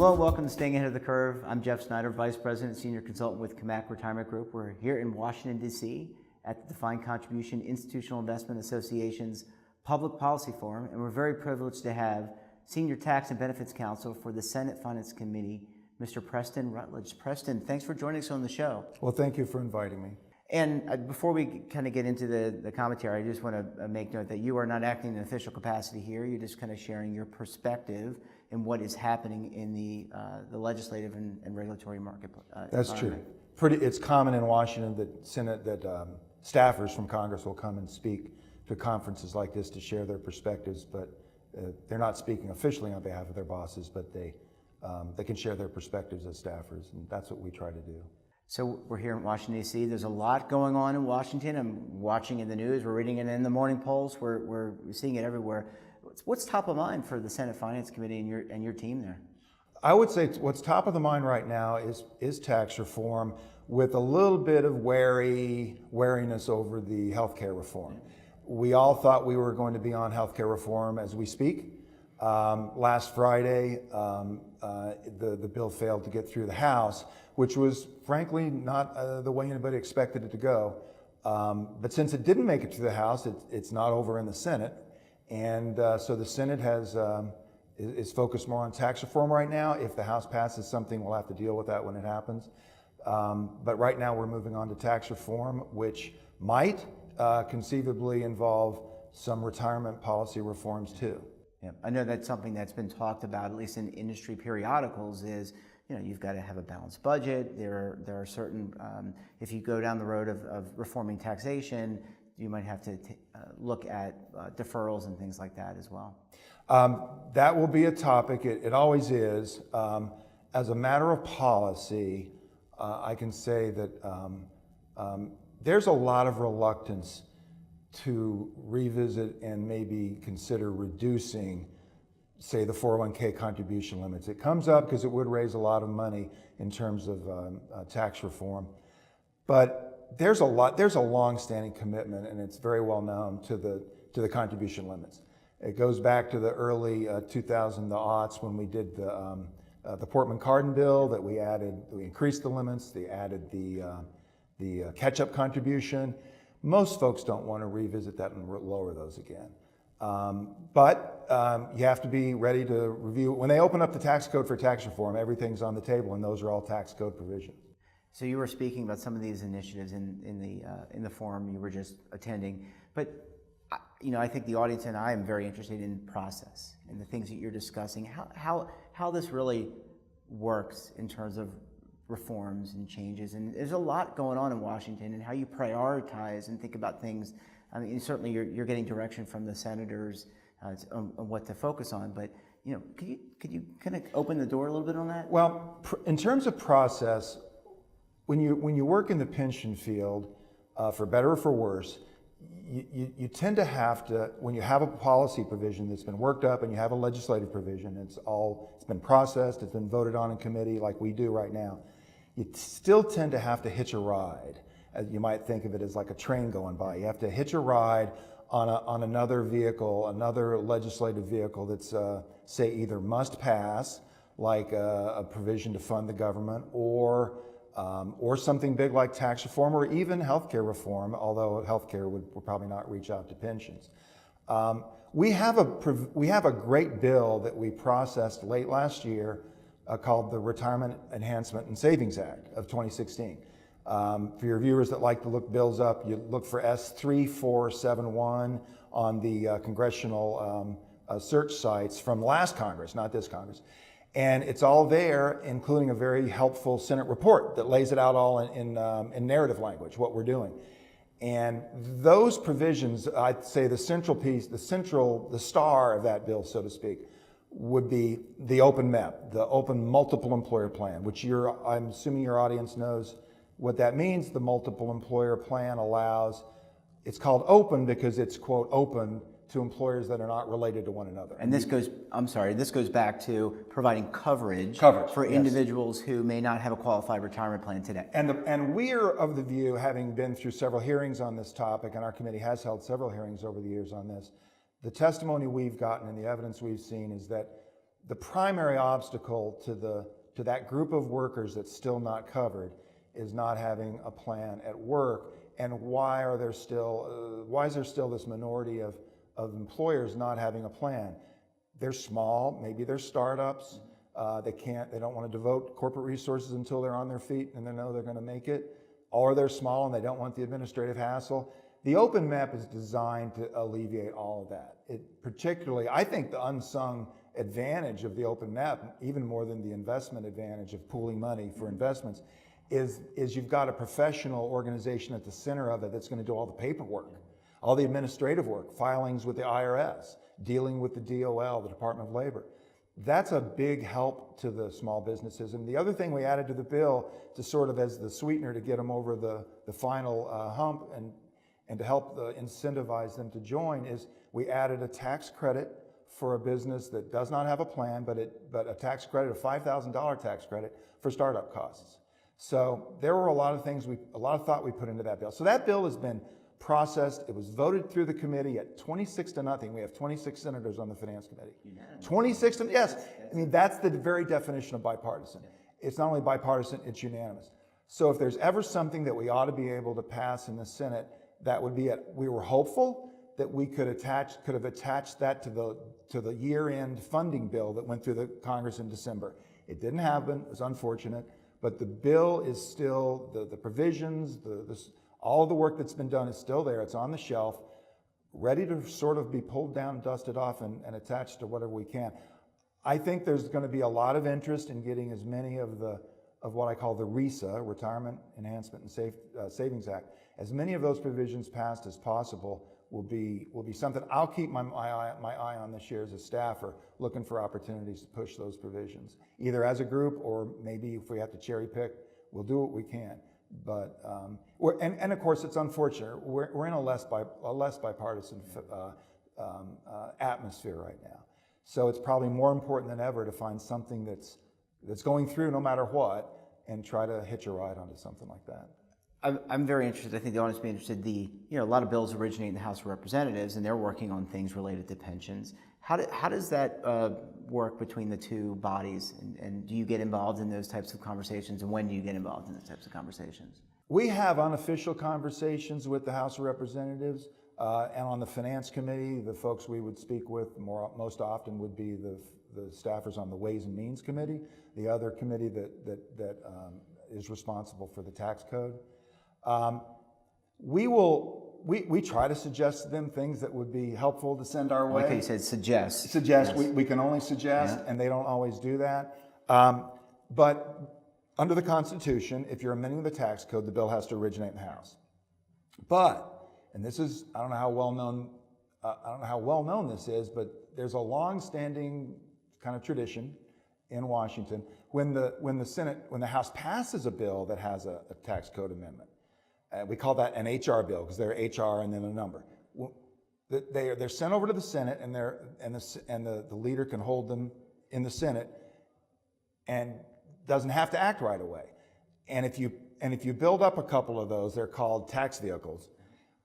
Hello and welcome to Staying Ahead of the Curve. I'm Jeff Snyder, Vice President and Senior Consultant with Camac Retirement Group. We're here in Washington, D.C. at the Defined Contribution Institutional Investment Association's Public Policy Forum, and we're very privileged to have Senior Tax and Benefits Counsel for the Senate Finance Committee, Mr. Preston Rutledge. Preston, thanks for joining us on the show. Well, thank you for inviting me. And before we kind of get into the commentary, I just want to make note that you are not acting in an official capacity here. You're just kind of sharing your perspective and what is happening in the legislative and regulatory market. That's true. It's common in Washington that staffers from Congress will come and speak to conferences like this to share their perspectives, but they're not speaking officially on behalf of their bosses, but they can share their perspectives as staffers, and that's what we try to do. So we're here in Washington, D.C. There's a lot going on in Washington. I'm watching in the news. We're reading it in the morning polls. We're seeing it everywhere. What's top of mind for the Senate Finance Committee and your team there? I would say what's top of the mind right now is tax reform, with a little bit of wariness over the healthcare reform. We all thought we were going to be on healthcare reform as we speak. Last Friday, the bill failed to get through the House, which was frankly not the way anybody expected it to go. But since it didn't make it to the House, it's not over in the Senate. And so the Senate is focused more on tax reform right now. If the House passes something, we'll have to deal with that when it happens. But right now we're moving on to tax reform, which might conceivably involve some retirement policy reforms too. Yeah, I know that's something that's been talked about, at least in industry periodicals, is you've got to have a balanced budget. There are certain, if you go down the road of reforming taxation, you might have to look at deferrals and things like that as well. That will be a topic. It always is. As a matter of policy, I can say that there's a lot of reluctance to revisit and maybe consider reducing, say, the 401k contribution limits. It comes up because it would raise a lot of money in terms of tax reform. But there's a long-standing commitment, and it's very well known, to the contribution limits. It goes back to the early 2000s when we did the Portman-Cardin bill, that we increased the limits, they added the catch-up contribution. Most folks don't want to revisit that and lower those again. But you have to be ready to review. When they open up the tax code for tax reform, everything's on the table, and those are all tax code provisions. So you were speaking about some of these initiatives in the forum you were just attending, but I think the audience and I am very interested in process and the things that you're discussing. How this really works in terms of reforms and changes, and there's a lot going on in Washington, and how you prioritize and think about things. I mean, certainly you're getting direction from the senators on what to focus on, but could you kind of open the door a little bit on that? Well, in terms of process, when you work in the pension field, for better or for worse, you tend to have to, when you have a policy provision that's been worked up and you have a legislative provision, it's been processed, it's been voted on in committee like we do right now, you still tend to have to hitch a ride. You might think of it as like a train going by. You have to hitch a ride on another vehicle, another legislative vehicle that's, say, either must pass, like a provision to fund the government, or something big like tax reform, or even healthcare reform, although healthcare would probably not reach out to pensions. We have a great bill that we processed late last year called the Retirement Enhancement and Savings Act of 2016. For your viewers that like to look bills up, you look for S3471 on the congressional search sites from last Congress, not this Congress. And it's all there, including a very helpful Senate report that lays it out all in narrative language, what we're doing. And those provisions, I'd say the central piece, the star of that bill, so to speak, would be the open MEP, the open multiple employer plan, which I'm assuming your audience knows what that means. The multiple employer plan allows, it's called open because it's, quote, open to employers that are not related to one another. And this goes back to providing coverage for individuals who may not have a qualified retirement plan today. And we're of the view, having been through several hearings on this topic, and our committee has held several hearings over the years on this, the testimony we've gotten and the evidence we've seen is that the primary obstacle to that group of workers that's still not covered is not having a plan at work. And why is there still this minority of employers not having a plan? They're small, maybe they're startups. They don't want to devote corporate resources until they're on their feet and they know they're going to make it. Or they're small and they don't want the administrative hassle. The open map is designed to alleviate all of that. Particularly, I think the unsung advantage of the open map, even more than the investment advantage of pooling money for investments, is you've got a professional organization at the center of it that's going to do all the paperwork, all the administrative work, filings with the IRS, dealing with the DOL, the Department of Labor. That's a big help to the small businesses. And the other thing we added to the bill to sort of as the sweetener to get them over the final hump and to help incentivize them to join is we added a tax credit for a business that does not have a plan, but a tax credit, a $5,000 tax credit for startup costs. So there were a lot of things, a lot of thought we put into that bill. So that bill has been processed. It was voted through the committee at 26-0. We have 26 senators on the Finance Committee. 26 to, yes. I mean, that's the very definition of bipartisan. It's not only bipartisan, it's unanimous. So if there's ever something that we ought to be able to pass in the Senate, that would be it. We were hopeful that we could have attached that to the year-end funding bill that went through the Congress in December. It didn't happen. It was unfortunate. But the bill is still, the provisions, all of the work that's been done is still there. It's on the shelf, ready to sort of be pulled down, dusted off, and attached to whatever we can. I think there's going to be a lot of interest in getting as many of what I call the RESA, Retirement Enhancement and Savings Act, as many of those provisions passed as possible will be something I'll keep my eye on this year as a staffer, looking for opportunities to push those provisions, either as a group or maybe if we have to cherry pick, we'll do what we can. But and of course it's unfortunate we're in a less bipartisan atmosphere right now. So it's probably more important than ever to find something that's going through no matter what, and try to hitch a ride onto something like that. I'm very interested. I think the audience will be interested. A lot of bills originate in the House of Representatives, and they're working on things related to pensions. How does that work between the two bodies? And do you get involved in those types of conversations? And when do you get involved in those types of conversations? We have unofficial conversations with the House of Representatives, and on the Finance Committee, the folks we would speak with most often would be the staffers on the Ways and Means Committee, the other committee that is responsible for the tax code. We try to suggest to them things that would be helpful to send our way. Okay, you said suggest. Suggest. Yes. We can only suggest, yeah. And they don't always do that. But under the Constitution, if you're amending the tax code, the bill has to originate in the House. But, and this is, I don't know how well known this is, but there's a long-standing kind of tradition in Washington when the House passes a bill that has a tax code amendment. We call that an HR bill because they're HR and then a number. They're sent over to the Senate, and the leader can hold them in the Senate and doesn't have to act right away. And if you build up a couple of those, they're called tax vehicles.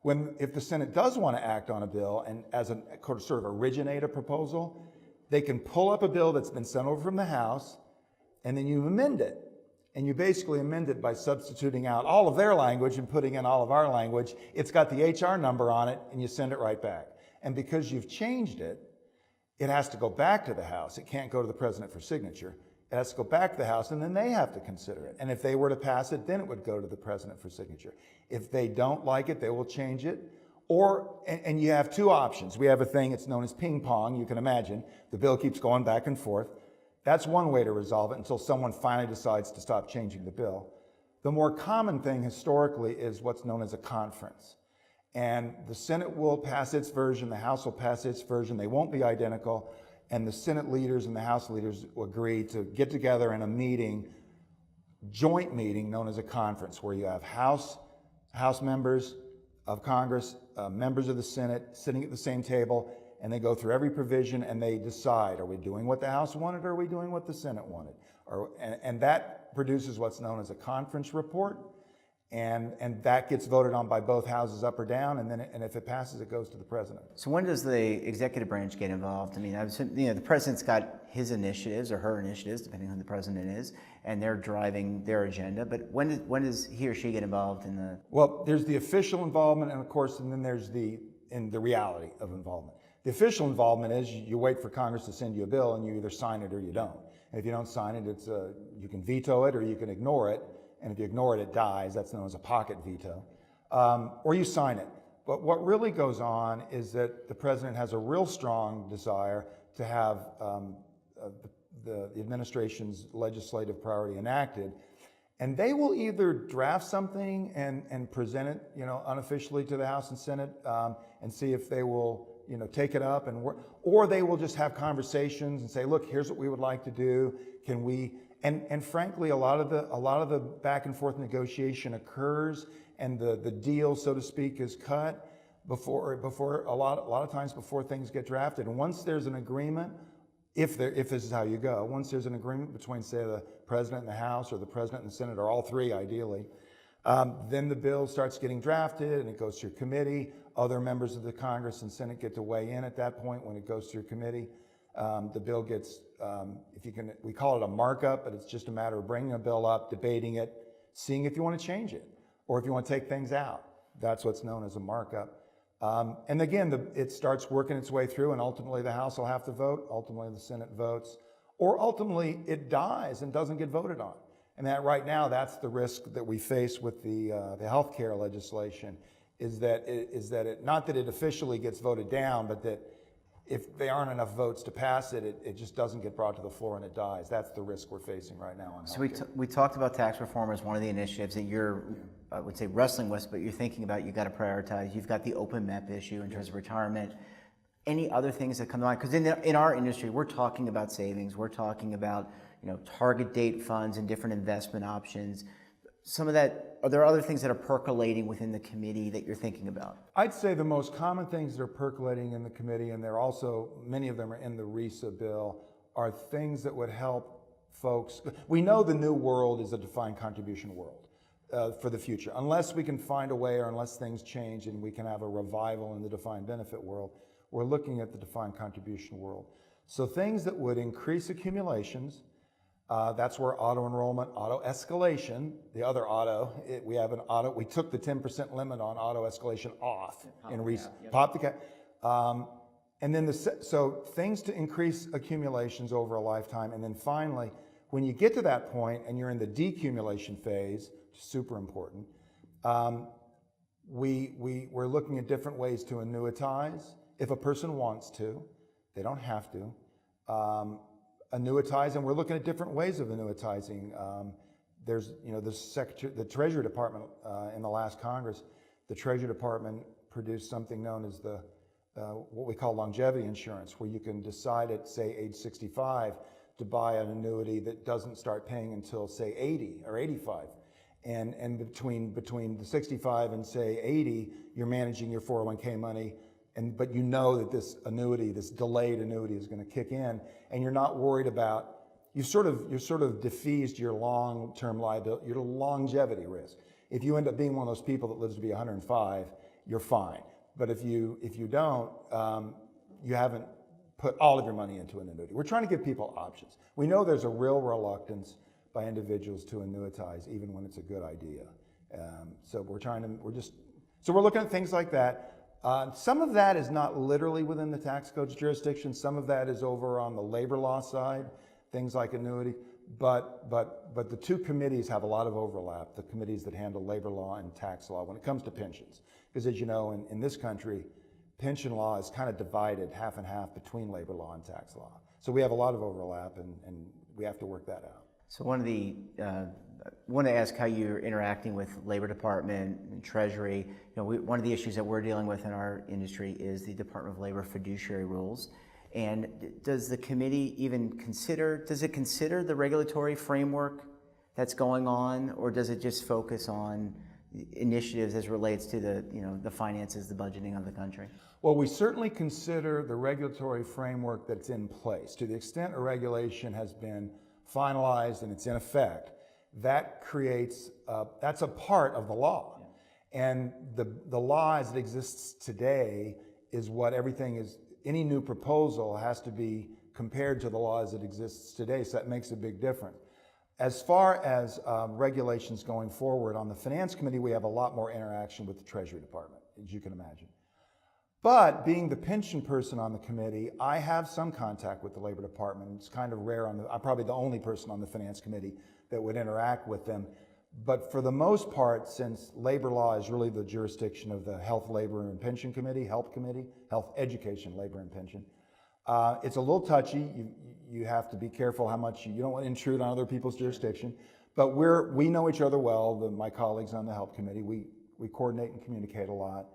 If the Senate does want to act on a bill and as a sort of originate a proposal, they can pull up a bill that's been sent over from the House, and then you amend it. And you basically amend it by substituting out all of their language and putting in all of our language. It's got the HR number on it, and you send it right back. And because you've changed it, it has to go back to the House. It can't go to the President for signature. It has to go back to the House, and then they have to consider it. And if they were to pass it, then it would go to the President for signature. If they don't like it, they will change it. And you have two options. We have a thing, it's known as ping pong, you can imagine. The bill keeps going back and forth. That's one way to resolve it until someone finally decides to stop changing the bill. The more common thing historically is what's known as a conference. And the Senate will pass its version, the House will pass its version. They won't be identical. And the Senate leaders and the House leaders will agree to get together in a meeting, joint meeting known as a conference, where you have House members of Congress, members of the Senate sitting at the same table, and they go through every provision and they decide, are we doing what the House wanted or are we doing what the Senate wanted? And that produces what's known as a conference report. And that gets voted on by both houses up or down, and if it passes, it goes to the president. So when does the executive branch get involved? I mean, the president's got his initiatives or her initiatives, depending on who the president is, and they're driving their agenda. But when does he or she get involved in the? Well, there's the official involvement, and of course, and then there's the reality of involvement. The official involvement is you wait for Congress to send you a bill, and you either sign it or you don't. And if you don't sign it, you can veto it or you can ignore it. And if you ignore it, it dies. That's known as a pocket veto. Or you sign it. But what really goes on is that the president has a real strong desire to have the administration's legislative priority enacted. And they will either draft something and present it, unofficially to the House and Senate, and see if they will, take it up and work, or they will just have conversations and say, look, here's what we would like to do. Can we? And frankly, a lot of the back and forth negotiation occurs, and the deal, so to speak, is cut before a lot of times before things get drafted. And once there's an agreement, if this is how you go, once there's an agreement between, say, the president and the House, or the president and the Senate, or all three ideally, then the bill starts getting drafted and it goes through committee. Other members of the Congress and Senate get to weigh in at that point when it goes through committee. The bill gets, we call it a markup, but it's just a matter of bringing a bill up, debating it, seeing if you want to change it, or if you want to take things out. That's what's known as a markup. And again, it starts working its way through, and ultimately the House will have to vote, ultimately the Senate votes, or ultimately it dies and doesn't get voted on. And that right now, that's the risk that we face with the health care legislation, is that not that it officially gets voted down, but that if there aren't enough votes to pass it, it just doesn't get brought to the floor and it dies. That's the risk we're facing right now on healthcare. So we talked about tax reform as one of the initiatives that you're, I would say, wrestling with, but you're thinking about, you've got to prioritize. You've got the open MEP issue in terms of retirement. Any other things that come to mind? Because in our industry, we're talking about savings. We're talking about target date funds and different investment options. Some of that, are there other things that are percolating within the committee that you're thinking about? I'd say the most common things that are percolating in the committee, and they're also, many of them are in the RISA bill, are things that would help folks. We know the new world is a defined contribution world for the future. Unless we can find a way, or unless things change and we can have a revival in the defined benefit world, we're looking at the defined contribution world. So things that would increase accumulations, that's where auto enrollment, auto escalation, the other auto, we have an auto, we took the 10% limit on auto escalation off in recent, popped the cap. And then so things to increase accumulations over a lifetime. And then finally, when you get to that point and you're in the decumulation phase, super important, we're looking at different ways to annuitize. If a person wants to, they don't have to. Annuitize, and we're looking at different ways of annuitizing. There's, the Treasury Department in the last Congress, the Treasury Department produced something known as what we call longevity insurance, where you can decide at, say, age 65 to buy an annuity that doesn't start paying until, say, 80 or 85. And between the 65 and, say, 80, you're managing your 401k money. But you know that this annuity, this delayed annuity, is going to kick in, and you're not worried about. You sort of defeased your long-term liability, your longevity risk. If you end up being one of those people that lives to be 105, you're fine. But if you don't, you haven't put all of your money into an annuity. We're trying to give people options. We know there's a real reluctance by individuals to annuitize, even when it's a good idea. So we're looking at things like that. Some of that is not literally within the tax code's jurisdiction. Some of that is over on the labor law side, things like annuity. But the two committees have a lot of overlap, the committees that handle labor law and tax law when it comes to pensions. Because as you know, in this country, pension law is kind of divided half and half between labor law and tax law. So we have a lot of overlap, and we have to work that out. So I want to ask how you're interacting with Labor Department and Treasury. One of the issues that we're dealing with in our industry is the Department of Labor fiduciary rules. And does the committee does it consider the regulatory framework that's going on, or does it just focus on initiatives as relates to the finances, the budgeting of the country? Well, we certainly consider the regulatory framework that's in place. To the extent a regulation has been finalized and it's in effect, that creates, that's a part of the law. And the law as it exists today is what everything is, any new proposal has to be compared to the law as it exists today, so that makes a big difference. As far as regulations going forward, on the Finance Committee, we have a lot more interaction with the Treasury Department, as you can imagine. But being the pension person on the committee, I have some contact with the Labor Department. It's kind of rare. I'm probably the only person on the Finance Committee that would interact with them. But for the most part, since labor law is really the jurisdiction of the Health, Labor, and Pension Committee, Health, Education, Labor, and Pension, it's a little touchy. You have to be careful how much you don't want to intrude on other people's jurisdiction. But we know each other well. My colleagues on the Health Committee, we coordinate and communicate a lot.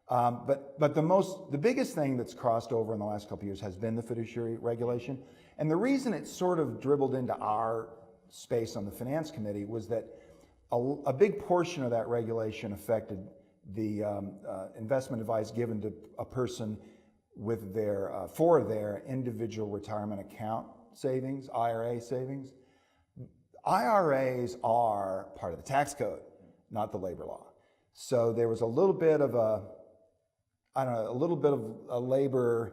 But the biggest thing that's crossed over in the last couple of years has been the fiduciary regulation. And the reason it sort of dribbled into our space on the Finance Committee was that a big portion of that regulation affected the investment advice given to a person with for their individual retirement account savings, IRA savings. IRAs are part of the tax code, not the labor law. So there was a little bit of a labor,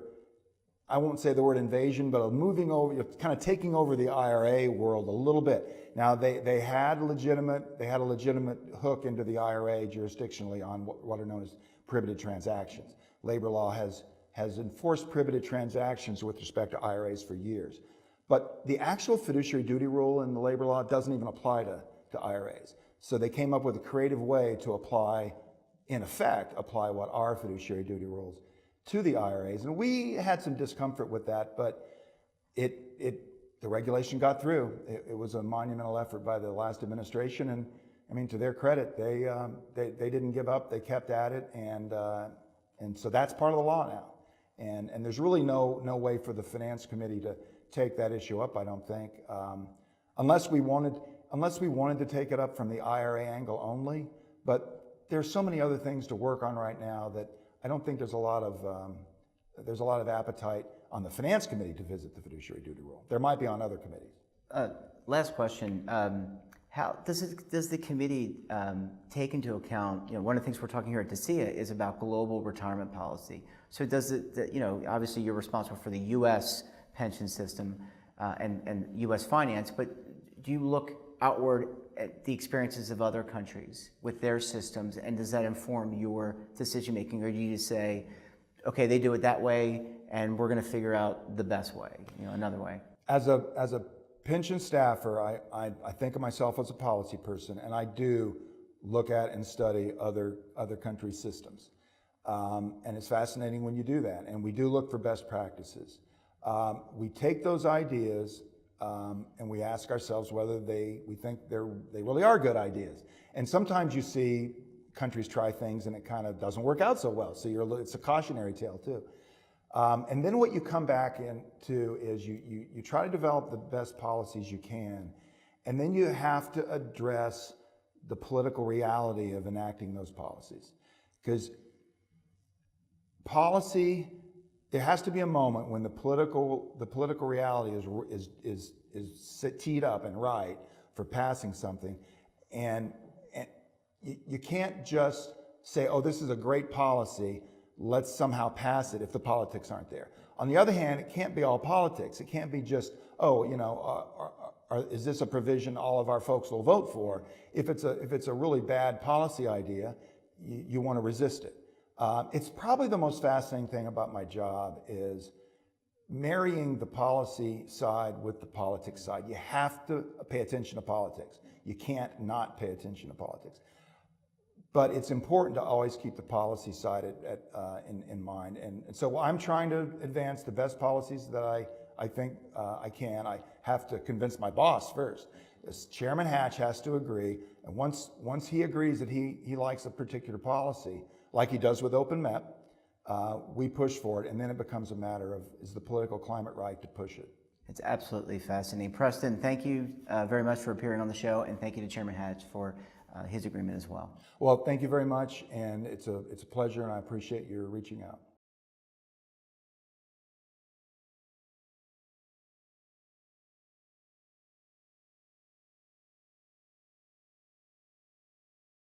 I won't say the word invasion, but moving over, kind of taking over the IRA world a little bit. Now they had a legitimate hook into the IRA jurisdictionally on what are known as prohibited transactions. Labor law has enforced prohibited transactions with respect to IRAs for years. But the actual fiduciary duty rule in the labor law doesn't even apply to IRAs. So they came up with a creative way to apply what our fiduciary duty rules to the IRAs. And we had some discomfort with that, but the regulation got through. It was a monumental effort by the last administration, and I mean, to their credit, they didn't give up. They kept at it, and so that's part of the law now. And there's really no way for the Finance Committee to take that issue up, I don't think, unless we wanted to take it up from the IRA angle only. But there's so many other things to work on right now that I don't think there's a lot of appetite on the Finance Committee to visit the fiduciary duty rule. There might be on other committees. Last question. How does the committee take into account, one of the things we're talking here at DCEA is about global retirement policy. So does it, obviously you're responsible for the U.S. pension system and U.S. finance, but do you look outward at the experiences of other countries with their systems, and does that inform your decision making, or do you just say, okay, they do it that way, and we're going to figure out the best way, another way? As a pension staffer, I think of myself as a policy person, and I do look at and study other countries' systems. And it's fascinating when you do that, and we do look for best practices. We take those ideas and we ask ourselves whether we think they really are good ideas. And sometimes you see countries try things and it kind of doesn't work out so well, so it's a cautionary tale too. And then what you come back into is you try to develop the best policies you can, and then you have to address the political reality of enacting those policies. Because policy, there has to be a moment when the political reality is teed up and right for passing something, and you can't just say, oh, this is a great policy, let's somehow pass it if the politics aren't there. On the other hand, it can't be all politics. It can't be just, is this a provision all of our folks will vote for? If it's a really bad policy idea, you want to resist it. It's probably the most fascinating thing about my job is marrying the policy side with the politics side. You have to pay attention to politics. You can't not pay attention to politics. But it's important to always keep the policy side in mind. And so I'm trying to advance the best policies that I think I can. I have to convince my boss first. Chairman Hatch has to agree. And once he agrees that he likes a particular policy, like he does with Open MEP, we push for it, and then it becomes a matter of, is the political climate right to push it? It's absolutely fascinating. Preston, thank you very much for appearing on the show, and thank you to Chairman Hatch for his agreement as well. Well, thank you very much, and it's a pleasure, and I appreciate your reaching out.